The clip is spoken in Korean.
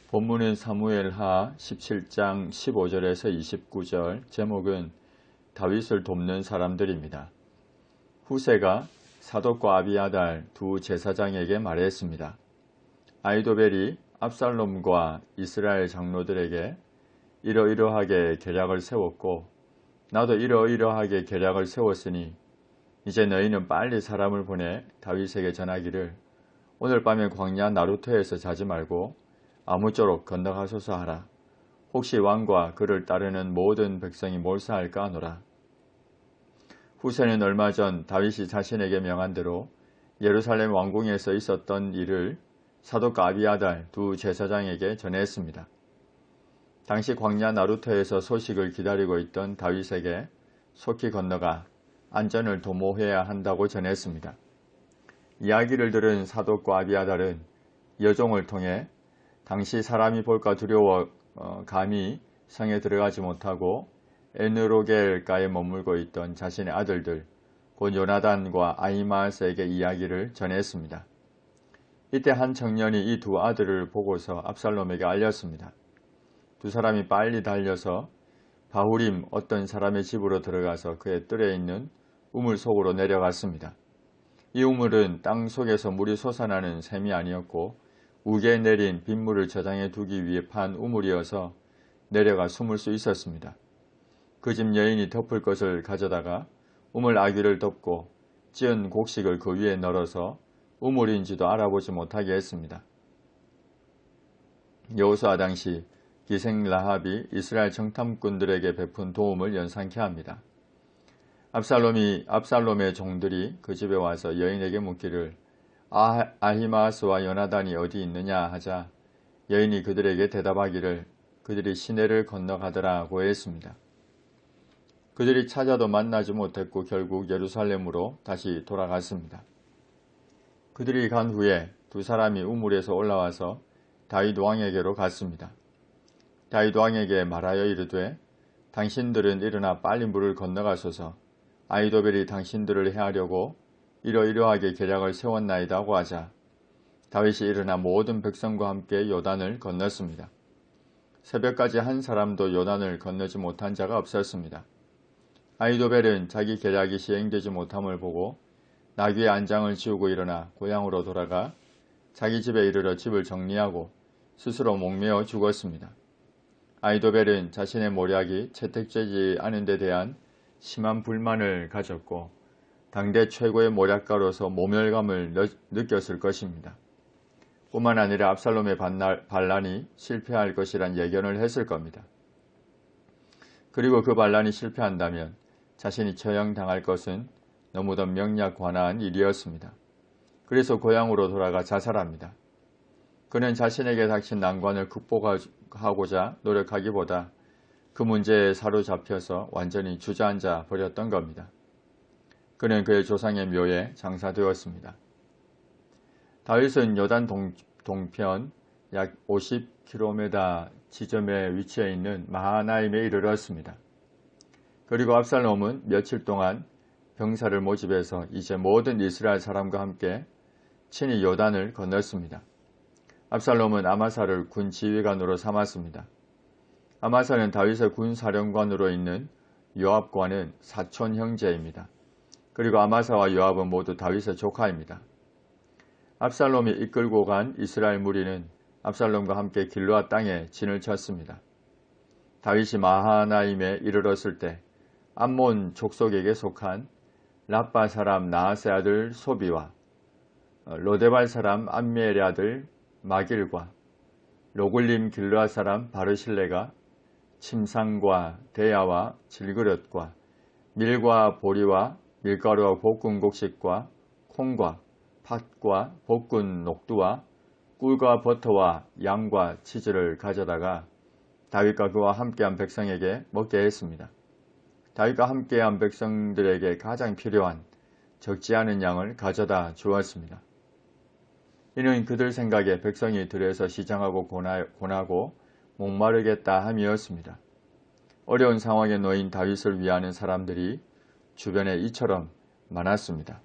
본문은 사무엘하 17장 15절에서 29절, 제목은 다윗을 돕는 사람들입니다. 후세가 사독과 아비아달 두 제사장에게 말했습니다. 아히도벨이 압살롬과 이스라엘 장로들에게 이러이러하게 계략을 세웠고 나도 이러이러하게 계략을 세웠으니 이제 너희는 빨리 사람을 보내 다윗에게 전하기를 오늘 밤에 광야 나루터에서 자지 말고 아무쪼록 건너가소서 하라. 혹시 왕과 그를 따르는 모든 백성이 몰사할까 하노라. 후세는 얼마 전 다윗이 자신에게 명한 대로 예루살렘 왕궁에서 있었던 일을 사독과 아비아달 두 제사장에게 전했습니다. 당시 광야 나루터에서 소식을 기다리고 있던 다윗에게 속히 건너가 안전을 도모해야 한다고 전했습니다. 이야기를 들은 사독과 아비아달은 여종을 통해 당시 사람이 볼까 두려워 감히 성에 들어가지 못하고 에느로겔가에 머물고 있던 자신의 아들들 곧 요나단과 아히마아스에게 이야기를 전했습니다. 이때 한 청년이 이 두 아들을 보고서 압살롬에게 알렸습니다. 두 사람이 빨리 달려서 바후림 어떤 사람의 집으로 들어가서 그의 뜰에 있는 우물 속으로 내려갔습니다. 이 우물은 땅 속에서 물이 솟아나는 샘이 아니었고 우기에 내린 빗물을 저장해 두기 위해 판 우물이어서 내려가 숨을 수 있었습니다. 그 집 여인이 덮을 것을 가져다가 우물 아귀를 덮고 찌은 곡식을 그 위에 널어서 우물인지도 알아보지 못하게 했습니다. 여호수아 당시 기생 라합이 이스라엘 정탐꾼들에게 베푼 도움을 연상케 합니다. 압살롬의 종들이 그 집에 와서 여인에게 묻기를 아히마아스와 요나단이 어디 있느냐 하자 여인이 그들에게 대답하기를 그들이 시내를 건너가더라고 했습니다. 그들이 찾아도 만나지 못했고 결국 예루살렘으로 다시 돌아갔습니다. 그들이 간 후에 두 사람이 우물에서 올라와서 다윗 왕에게로 갔습니다. 다윗 왕에게 말하여 이르되 당신들은 일어나 빨리 물을 건너가소서 아히도벨이 당신들을 해하려고 이러이러하게 계략을 세웠나이다고 하자 다윗이 일어나 모든 백성과 함께 요단을 건넜습니다. 새벽까지 한 사람도 요단을 건너지 못한 자가 없었습니다. 아히도벨은 자기 계략이 시행되지 못함을 보고 나귀의 안장을 지우고 일어나 고향으로 돌아가 자기 집에 이르러 집을 정리하고 스스로 목매어 죽었습니다. 아히도벨은 자신의 모략이 채택되지 않은 데 대한 심한 불만을 가졌고 당대 최고의 모략가로서 모멸감을 느꼈을 것입니다. 뿐만 아니라 압살롬의 반란이 실패할 것이란 예견을 했을 겁니다. 그리고 그 반란이 실패한다면 자신이 처형당할 것은 너무도 명약관화한 일이었습니다. 그래서 고향으로 돌아가 자살합니다. 그는 자신에게 닥친 난관을 극복하고자 노력하기보다 그 문제에 사로잡혀서 완전히 주저앉아 버렸던 겁니다. 그는 그의 조상의 묘에 장사되었습니다. 다윗은 요단 동편 약 50km 지점에 위치해 있는 마하나임에 이르렀습니다. 그리고 압살롬은 며칠 동안 병사를 모집해서 이제 모든 이스라엘 사람과 함께 친히 요단을 건넜습니다. 압살롬은 아마사를 군 지휘관으로 삼았습니다. 아마사는 다윗의 군사령관으로 있는 요압과는 사촌 형제입니다. 그리고 아마사와 요압은 모두 다윗의 조카입니다. 압살롬이 이끌고 간 이스라엘 무리는 압살롬과 함께 길르앗 땅에 진을 쳤습니다. 다윗이 마하나임에 이르렀을 때 암몬 족속에게 속한 라빠 사람 나하세 아들 소비와 로데발 사람 암미엘의 아들 마길과 로굴림 길르앗 사람 바르실레가 침상과 대야와 질그릇과 밀과 보리와 밀가루와 볶은 곡식과 콩과 팥과 볶은 녹두와 꿀과 버터와 양과 치즈를 가져다가 다윗과 그와 함께한 백성에게 먹게 했습니다. 다윗과 함께한 백성들에게 가장 필요한 적지 않은 양을 가져다 주었습니다. 이는 그들 생각에 백성이 들에서 시장하고 고나고 목마르겠다 함이었습니다. 어려운 상황에 놓인 다윗을 위하는 사람들이 주변에 이처럼 많았습니다.